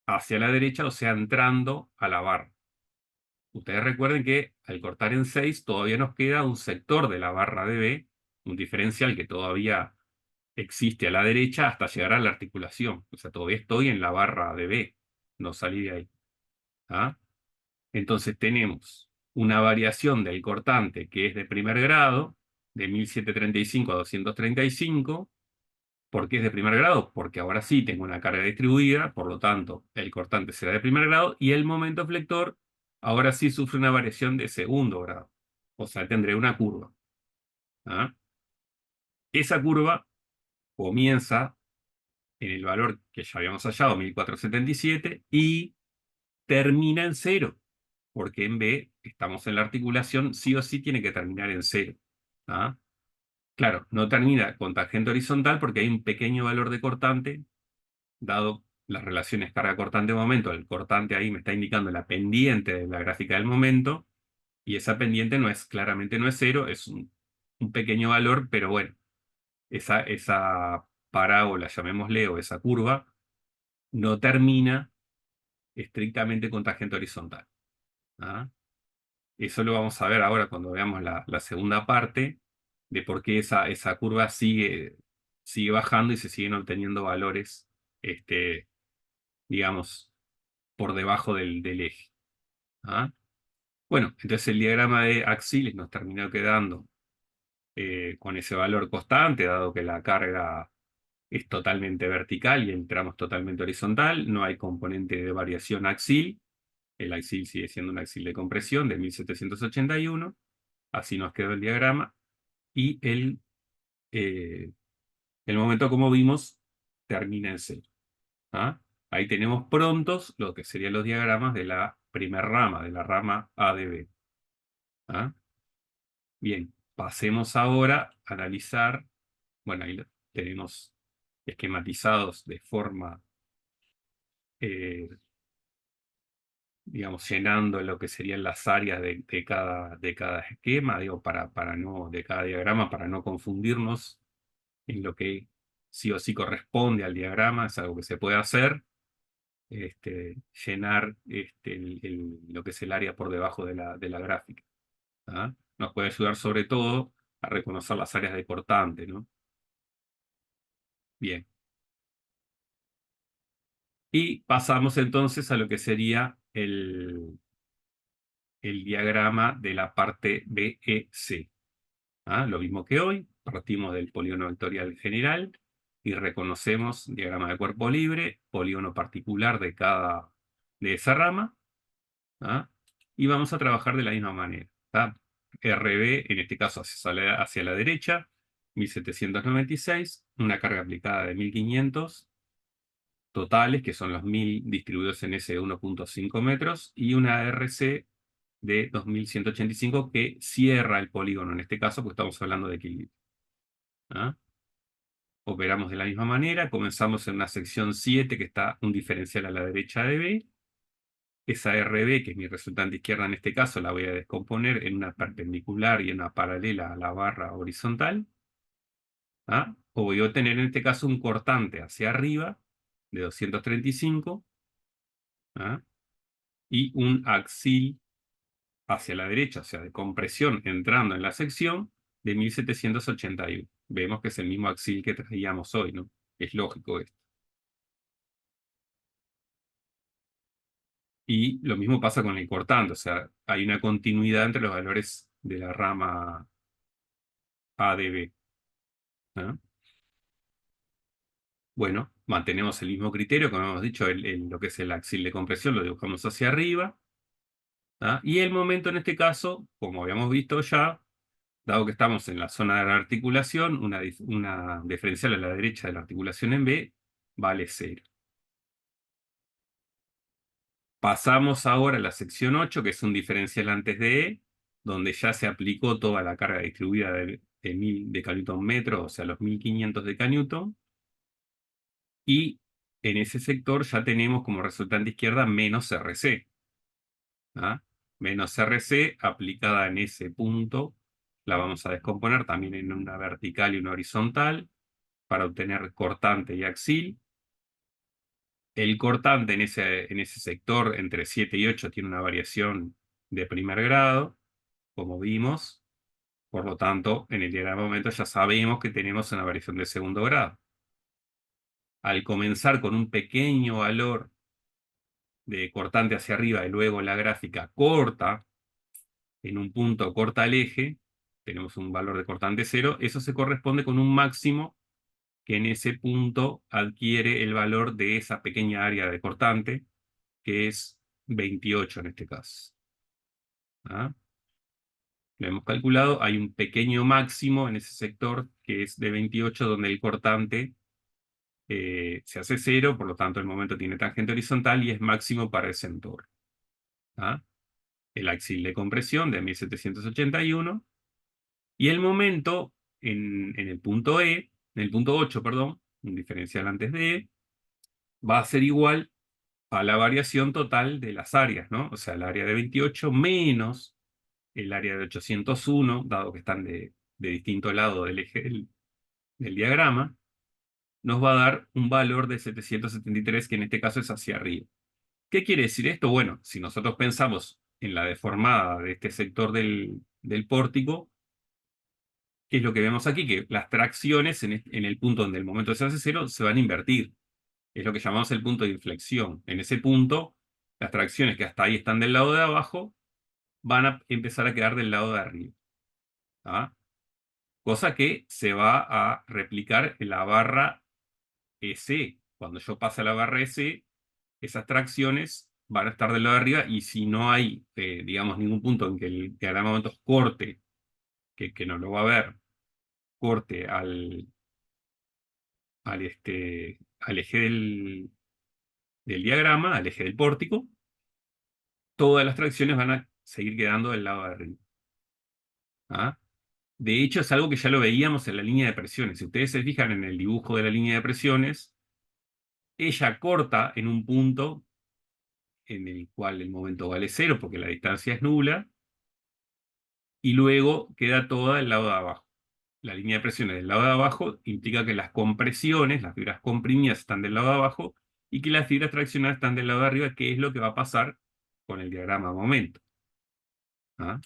hacia la derecha, o sea, entrando a la barra. Ustedes recuerden que al cortar en 6 todavía nos queda un sector de la barra de B, un diferencial que todavía existe a la derecha hasta llegar a la articulación. O sea, todavía estoy en la barra de B, no salí de ahí. ¿Ah? Entonces tenemos una variación del cortante que es de primer grado, de 1735 a 235. ¿Por qué es de primer grado? Porque ahora sí tengo una carga distribuida, por lo tanto, el cortante será de primer grado y el momento flector ahora sí sufre una variación de segundo grado. O sea, tendré una curva. ¿Ah? Esa curva comienza en el valor que ya habíamos hallado, 1477, y termina en cero, porque en B estamos en la articulación, sí o sí tiene que terminar en cero. ¿Ah? Claro, no termina con tangente horizontal porque hay un pequeño valor de cortante, dado las relaciones carga-cortante-momento. El cortante ahí me está indicando la pendiente de la gráfica del momento, y esa pendiente no es, claramente no es cero, es un pequeño valor, pero bueno, esa parábola, llamémosle, o esa curva, no termina estrictamente con tangente horizontal. ¿Ah? Eso lo vamos a ver ahora cuando veamos la segunda parte de por qué esa curva sigue bajando y se siguen obteniendo valores, este, digamos, por debajo del eje. ¿Ah? Bueno, entonces el diagrama de axiles nos terminó quedando con ese valor constante, dado que la carga es totalmente vertical y el tramo es totalmente horizontal, no hay componente de variación axil. El axil sigue siendo un axil de compresión de 1781. Así nos quedó el diagrama. Y eh, el momento, como vimos, termina en cero. ¿Ah? Ahí tenemos prontos lo que serían los diagramas de la primera rama, de la rama A de B. ¿Ah? Bien, pasemos ahora a analizar. Bueno, ahí lo tenemos esquematizados de forma, eh, digamos, llenando lo que serían las áreas de cada esquema, digo, para no, de cada diagrama, para no confundirnos en lo que sí o sí corresponde al diagrama. Es algo que se puede hacer, llenar lo que es el área por debajo de la gráfica. ¿Ah? Nos puede ayudar sobre todo a reconocer las áreas de cortante, ¿no? Bien. Y pasamos entonces a lo que sería el diagrama de la parte BEC. ¿Ah? Lo mismo que hoy, partimos del polígono vectorial general y reconocemos diagrama de cuerpo libre, polígono particular de esa rama. ¿Ah? Y vamos a trabajar de la misma manera. ¿Ah? RB, en este caso hacia la derecha, 1796, una carga aplicada de 1500 totales, que son los 1000 distribuidos en ese 1,5 metros, y una RC de 2185 que cierra el polígono, en este caso, pues estamos hablando de equilibrio. ¿Ah? Operamos de la misma manera, comenzamos en una sección 7 que está un diferencial a la derecha de B. Esa RB, que es mi resultante izquierda en este caso, la voy a descomponer en una perpendicular y en una paralela a la barra horizontal. ¿Ah? O voy a obtener en este caso un cortante hacia arriba de 235. ¿Ah? Y un axil hacia la derecha, o sea, de compresión entrando en la sección de 1781. Vemos que es el mismo axil que traíamos hoy, ¿no? Es lógico esto. Y lo mismo pasa con el cortante, o sea, hay una continuidad entre los valores de la rama A de B. ¿Ah? Bueno, mantenemos el mismo criterio, como hemos dicho, lo que es el axil de compresión lo dibujamos hacia arriba. ¿Ah? Y el momento en este caso, como habíamos visto ya, dado que estamos en la zona de la articulación, una diferencial a la derecha de la articulación en B vale 0. Pasamos ahora a la sección 8, que es un diferencial antes de E, donde ya se aplicó toda la carga distribuida de 1000 de Newton metro, o sea, los 1500 de Newton. Y en ese sector ya tenemos como resultante izquierda menos RC. ¿Ah? Menos RC aplicada en ese punto, la vamos a descomponer también en una vertical y una horizontal para obtener cortante y axil. El cortante en ese sector entre 7 y 8 tiene una variación de primer grado, como vimos. Por lo tanto, en el diagrama de momento ya sabemos que tenemos una variación de segundo grado. Al comenzar con un pequeño valor de cortante hacia arriba y luego la gráfica corta, en un punto corta el eje, tenemos un valor de cortante 0, eso se corresponde con un máximo que en ese punto adquiere el valor de esa pequeña área de cortante, que es 28 en este caso. ¿Ah? Lo hemos calculado, hay un pequeño máximo en ese sector que es de 28, donde el cortante se hace 0, por lo tanto el momento tiene tangente horizontal y es máximo para ese entorno. ¿Ah? El axil de compresión de 1781 y el momento en el punto E, en el punto 8, perdón, un diferencial antes de E, va a ser igual a la variación total de las áreas, ¿no? O sea, el área de 28 menos el área de 801, dado que están de distinto lado del eje del diagrama, nos va a dar un valor de 773, que en este caso es hacia arriba. ¿Qué quiere decir esto? Bueno, si nosotros pensamos en la deformada de este sector del pórtico, ¿qué es lo que vemos aquí? Que las tracciones en el punto donde el momento se hace 0 se van a invertir. Es lo que llamamos el punto de inflexión. En ese punto, las tracciones que hasta ahí están del lado de abajo van a empezar a quedar del lado de arriba. ¿Ah? Cosa que se va a replicar en la barra EC. Cuando yo pase a la barra EC, esas tracciones van a estar del lado de arriba, y si no hay, digamos, ningún punto en que el diagrama de momentos corte, que no lo va a ver, corte al eje del diagrama, al eje del pórtico, todas las tracciones van a seguir quedando del lado de arriba. ¿Ah? De hecho, es algo que ya lo veíamos en la línea de presiones. Si ustedes se fijan en el dibujo de la línea de presiones, ella corta en un punto en el cual el momento vale 0 porque la distancia es nula, y luego queda toda del lado de abajo. La línea de presiones del lado de abajo implica que las compresiones, las fibras comprimidas están del lado de abajo y que las fibras traccionadas están del lado de arriba, que es lo que va a pasar con el diagrama de momento. ¿Ah?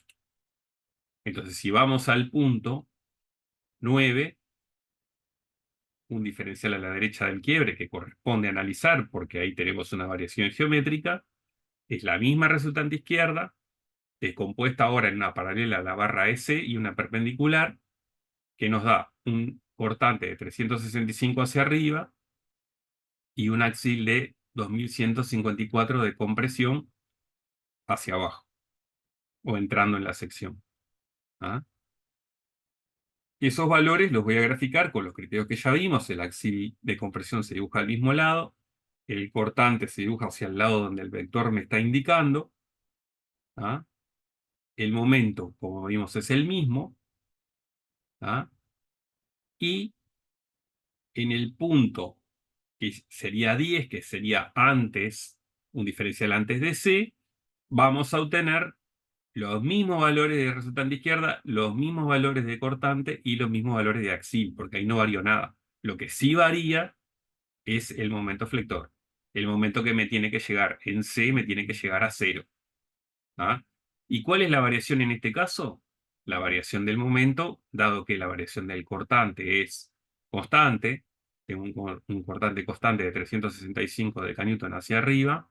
Entonces, si vamos al punto 9, un diferencial a la derecha del quiebre que corresponde analizar, porque ahí tenemos una variación geométrica, es la misma resultante izquierda, compuesta ahora en una paralela a la barra S y una perpendicular, que nos da un cortante de 365 hacia arriba y un axil de 2154 de compresión hacia abajo, o entrando en la sección. ¿Ah? Y esos valores los voy a graficar con los criterios que ya vimos. El axil de compresión se dibuja al mismo lado, el cortante se dibuja hacia el lado donde el vector me está indicando. ¿Ah? El momento, como vimos, es el mismo. ¿Ah? Y en el punto que sería 10, que sería antes, un diferencial antes de C, vamos a obtener los mismos valores de resultante izquierda, los mismos valores de cortante y los mismos valores de axil, porque ahí no varió nada. Lo que sí varía es el momento flector. El momento que me tiene que llegar en C me tiene que llegar a 0. ¿Ah? ¿Y cuál es la variación en este caso? La variación del momento, dado que la variación del cortante es constante, tengo un cortante constante de 365 de Newton hacia arriba,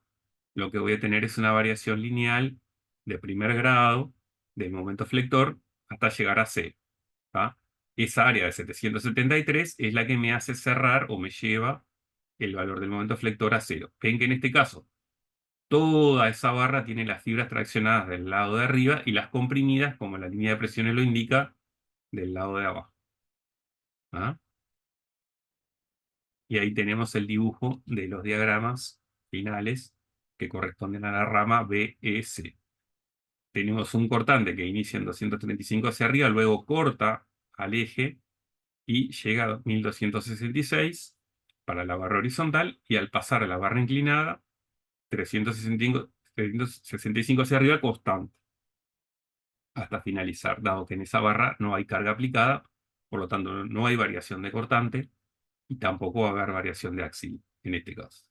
lo que voy a tener es una variación lineal de primer grado del momento flector hasta llegar a C. ¿Ah? Esa área de 773 es la que me hace cerrar o me lleva el valor del momento flector a 0. Ven que en este caso toda esa barra tiene las fibras traccionadas del lado de arriba y las comprimidas, como la línea de presiones lo indica, del lado de abajo. ¿Ah? Y ahí tenemos el dibujo de los diagramas finales que corresponden a la rama BEC. Tenemos un cortante que inicia en 235 hacia arriba, luego corta al eje y llega a 1266. para la barra horizontal y al pasar a la barra inclinada, 365 hacia arriba constante, hasta finalizar, dado que en esa barra no hay carga aplicada, por lo tanto no hay variación de cortante y tampoco va a haber variación de axil en este caso.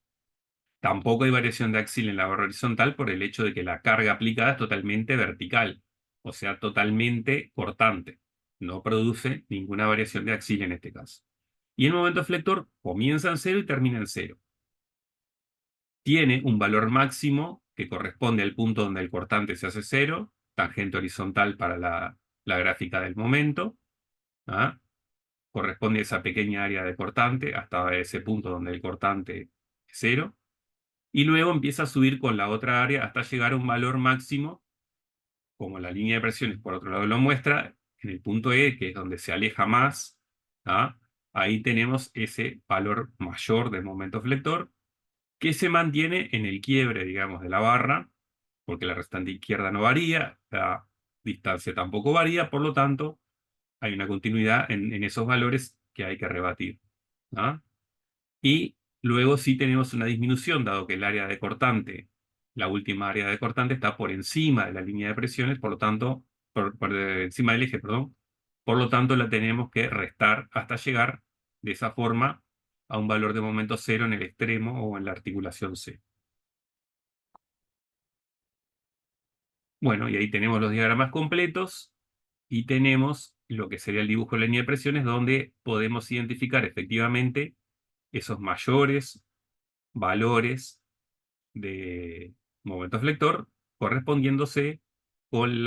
Tampoco hay variación de axil en la barra horizontal por el hecho de que la carga aplicada es totalmente vertical, o sea, totalmente cortante. No produce ninguna variación de axil en este caso. Y el momento flector comienza en cero y termina en cero. Tiene un valor máximo que corresponde al punto donde el cortante se hace cero, tangente horizontal para la gráfica del momento. ¿Ah? Corresponde a esa pequeña área de cortante hasta ese punto donde el cortante es cero. Y luego empieza a subir con la otra área hasta llegar a un valor máximo, como la línea de presiones por otro lado lo muestra, en el punto E, que es donde se aleja más. ¿Ah? Ahí tenemos ese valor mayor del momento flector, que se mantiene en el quiebre, digamos, de la barra, porque la restante izquierda no varía, la distancia tampoco varía, por lo tanto, hay una continuidad en esos valores que hay que rebatir. ¿Ah? Y luego sí tenemos una disminución, dado que el área de cortante, la última área de cortante está por encima de la línea de presiones, por lo tanto, por encima del eje, perdón, por lo tanto la tenemos que restar hasta llegar de esa forma a un valor de momento cero en el extremo o en la articulación C. Bueno, y ahí tenemos los diagramas completos y tenemos lo que sería el dibujo de la línea de presiones, donde podemos identificar efectivamente esos mayores valores de momento flector correspondiéndose con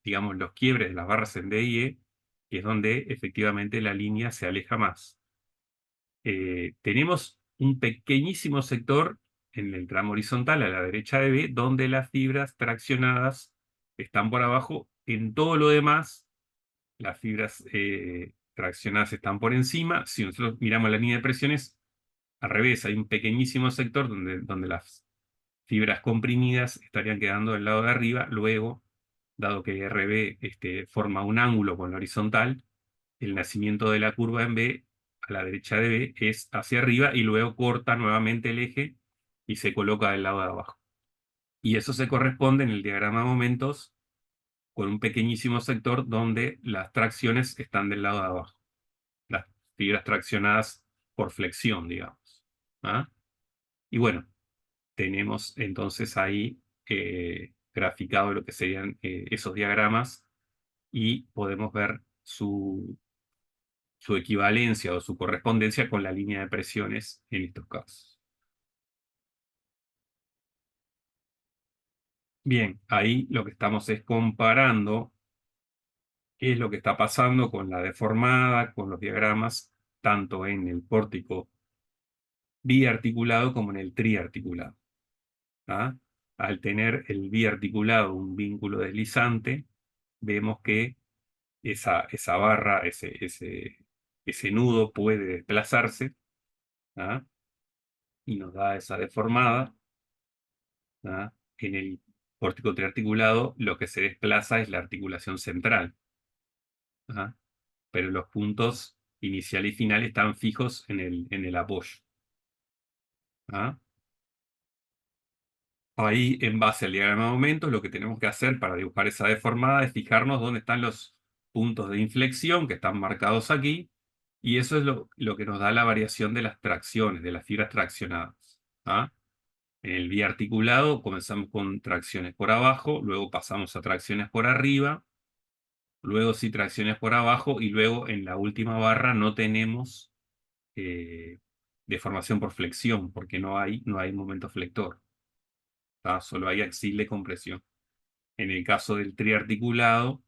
digamos, los quiebres de las barras en D y E, que es donde efectivamente la línea se aleja más. Tenemos un pequeñísimo sector en el tramo horizontal a la derecha de B, donde las fibras traccionadas están por abajo. En todo lo demás, las fibras traccionadas están por encima. Si nosotros miramos la línea de presiones, al revés, hay un pequeñísimo sector donde las fibras comprimidas estarían quedando del lado de arriba. Luego, dado que RB forma un ángulo con la horizontal, el nacimiento de la curva en B, a la derecha de B, es hacia arriba y luego corta nuevamente el eje y se coloca del lado de abajo. Y eso se corresponde en el diagrama de momentos con un pequeñísimo sector donde las tracciones están del lado de abajo. Las fibras traccionadas por flexión, digamos. ¿Ah? Y bueno, tenemos entonces ahí graficado lo que serían esos diagramas y podemos ver su equivalencia o su correspondencia con la línea de presiones en estos casos. Bien, ahí lo que estamos es comparando qué es lo que está pasando con la deformada, con los diagramas, tanto en el pórtico biarticulado como en el triarticulado. ¿Ah? Al tener el biarticulado un vínculo deslizante, vemos que esa barra, ese nudo puede desplazarse. ¿Ah? Y nos da esa deformada. ¿Ah? En el pórtico triarticulado lo que se desplaza es la articulación central. ¿Ah? Pero los puntos inicial y final están fijos en el apoyo. ¿Ah? Ahí, en base al diagrama de aumentos, lo que tenemos que hacer para dibujar esa deformada es fijarnos dónde están los puntos de inflexión que están marcados aquí, y eso es lo que nos da la variación de las tracciones, de las fibras traccionadas. ¿Ah? En el biarticulado comenzamos con tracciones por abajo, luego pasamos a tracciones por arriba, luego sí tracciones por abajo, y luego en la última barra no tenemos eh, deformación por flexión, porque no hay momento flector. ¿Tá? Solo hay axil de compresión. En el caso del triarticulado,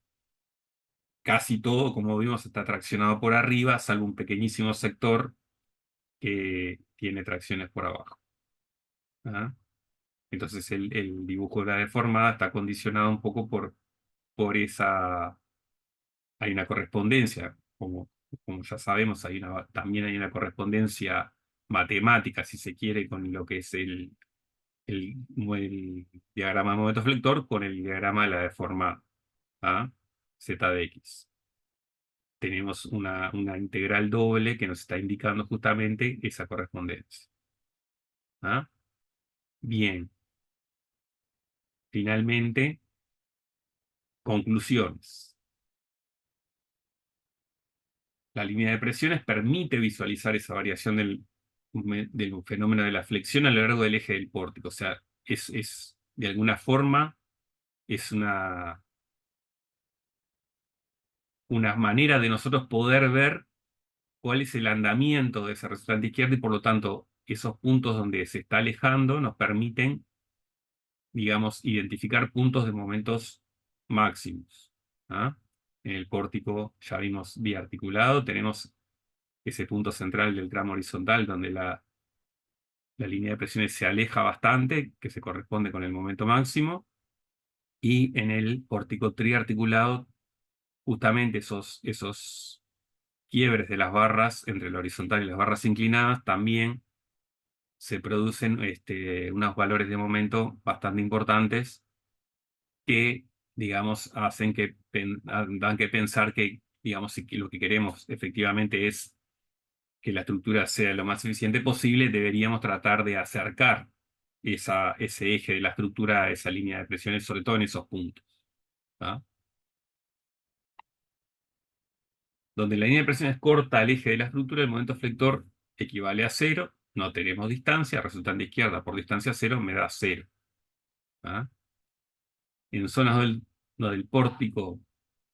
casi todo, como vimos, está traccionado por arriba, salvo un pequeñísimo sector que tiene tracciones por abajo. ¿Ah? Entonces el dibujo de la deformada está condicionado un poco por esa... Hay una correspondencia, como ya sabemos, también hay una correspondencia matemática, si se quiere, con lo que es el diagrama de momento flector con el diagrama de la deformada. ¿Ah? Z de X. tenemos una integral doble que nos está indicando justamente esa correspondencia. ¿Ah? Bien, finalmente, conclusiones. La línea de presiones permite visualizar esa variación del fenómeno de la flexión a lo largo del eje del pórtico. O sea, de alguna forma, es una manera de nosotros poder ver cuál es el andamiento de ese resultante izquierdo y por lo tanto esos puntos donde se está alejando nos permiten, digamos, identificar puntos de momentos máximos. ¿Ah? En el pórtico ya vimos biarticulado, tenemos ese punto central del tramo horizontal donde la línea de presiones se aleja bastante, que se corresponde con el momento máximo, y en el pórtico triarticulado, justamente esos quiebres de las barras entre la horizontal y las barras inclinadas también se producen unos valores de momento bastante importantes que, digamos, dan que pensar que, digamos, si lo que queremos efectivamente es que la estructura sea lo más eficiente posible, deberíamos tratar de acercar ese eje de la estructura a esa línea de presiones, sobre todo en esos puntos. ¿Ah? Donde la línea de presiones corta al eje de la estructura, el momento flector equivale a cero, no tenemos distancia, resultante izquierda por distancia cero me da cero. ¿Ah? En zonas donde el pórtico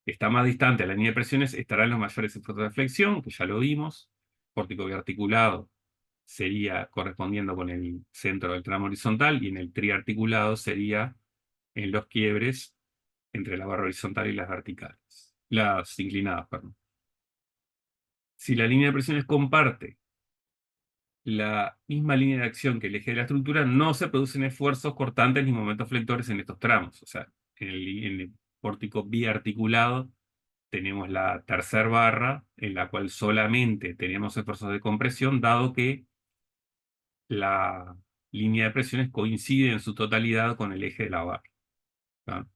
está más distante a la línea de presiones, estarán los mayores esfuerzos de flexión, que ya lo vimos. Pórtico biarticulado sería correspondiendo con el centro del tramo horizontal y en el triarticulado sería en los quiebres entre la barra horizontal y las verticales, las inclinadas, perdón. Si la línea de presiones comparte la misma línea de acción que el eje de la estructura, no se producen esfuerzos cortantes ni momentos flectores en estos tramos. O sea, en el pórtico biarticulado tenemos la tercera barra, en la cual solamente tenemos esfuerzos de compresión, dado que la línea de presiones coincide en su totalidad con el eje de la barra. ¿Ah?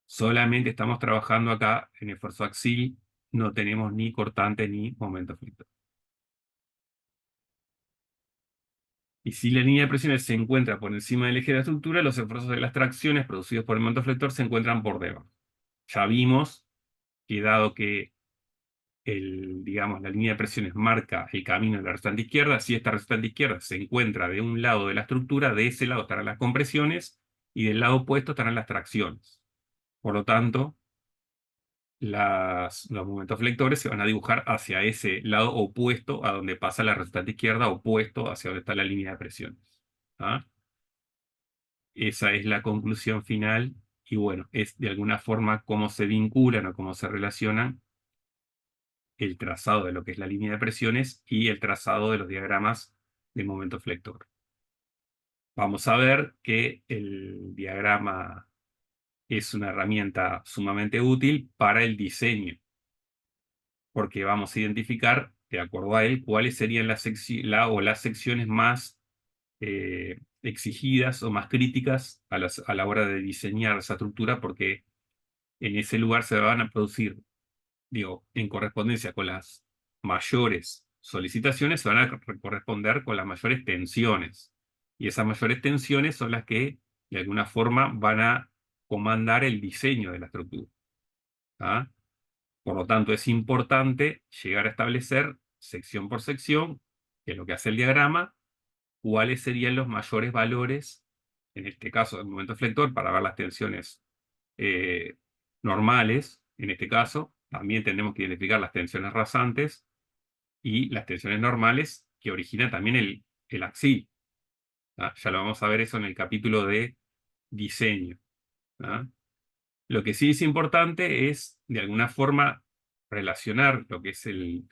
Solamente estamos trabajando acá en esfuerzo axil, no tenemos ni cortante ni momento flector. Y si la línea de presiones se encuentra por encima del eje de la estructura, los esfuerzos de las tracciones producidos por el momento flector se encuentran por debajo. Ya vimos que dado que digamos, la línea de presiones marca el camino de la resultante izquierda, si esta resultante izquierda se encuentra de un lado de la estructura, de ese lado estarán las compresiones y del lado opuesto estarán las tracciones. Por lo tanto, los momentos flectores se van a dibujar hacia ese lado opuesto a donde pasa la resultante izquierda, opuesto hacia donde está la línea de presiones. ¿Ah? Esa es la conclusión final y bueno, es de alguna forma cómo se vinculan o cómo se relacionan el trazado de lo que es la línea de presiones y el trazado de los diagramas de momento flector. Vamos a ver que el diagrama es una herramienta sumamente útil para el diseño, porque vamos a identificar, de acuerdo a él, cuáles serían las secciones más exigidas o más críticas a la hora de diseñar esa estructura, porque en ese lugar se van a producir, digo, en correspondencia con las mayores solicitaciones, se van a corresponder con las mayores tensiones. Y esas mayores tensiones son las que, de alguna forma, van a comandar el diseño de la estructura. ¿Ah? Por lo tanto, es importante llegar a establecer, sección por sección, que es lo que hace el diagrama, cuáles serían los mayores valores, en este caso del momento flector, para ver las tensiones eh, normales, en este caso, también tenemos que identificar las tensiones rasantes y las tensiones normales que originan también el axil. ¿Ah? Ya lo vamos a ver eso en el capítulo de diseño. ¿Ah? Lo que sí es importante es, de alguna forma, relacionar lo que es el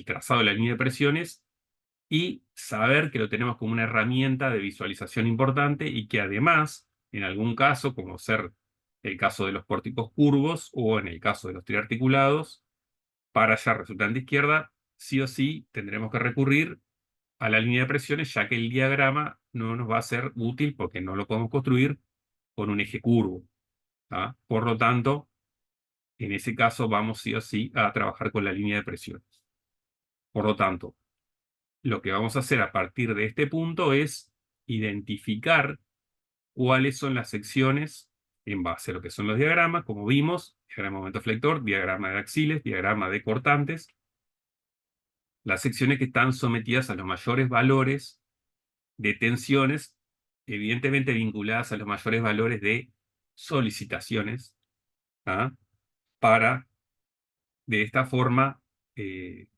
trazado de la línea de presiones y saber que lo tenemos como una herramienta de visualización importante y que además, en algún caso, como ser el caso de los pórticos curvos o en el caso de los triarticulados, para hallar resultante izquierda, sí o sí tendremos que recurrir a la línea de presiones, ya que el diagrama no nos va a ser útil porque no lo podemos construir con un eje curvo. ¿Ah? Por lo tanto, En ese caso vamos sí o sí a trabajar con la línea de presiones. Por lo tanto, lo que vamos a hacer a partir de este punto es identificar cuáles son las secciones en base a lo que son los diagramas, como vimos, diagrama de momento flector, diagrama de axiles, diagrama de cortantes, las secciones que están sometidas a los mayores valores de tensiones, evidentemente vinculadas a los mayores valores de solicitaciones, ¿ah? Para de esta forma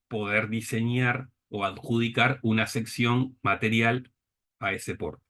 poder diseñar o adjudicar una sección material a ese porte.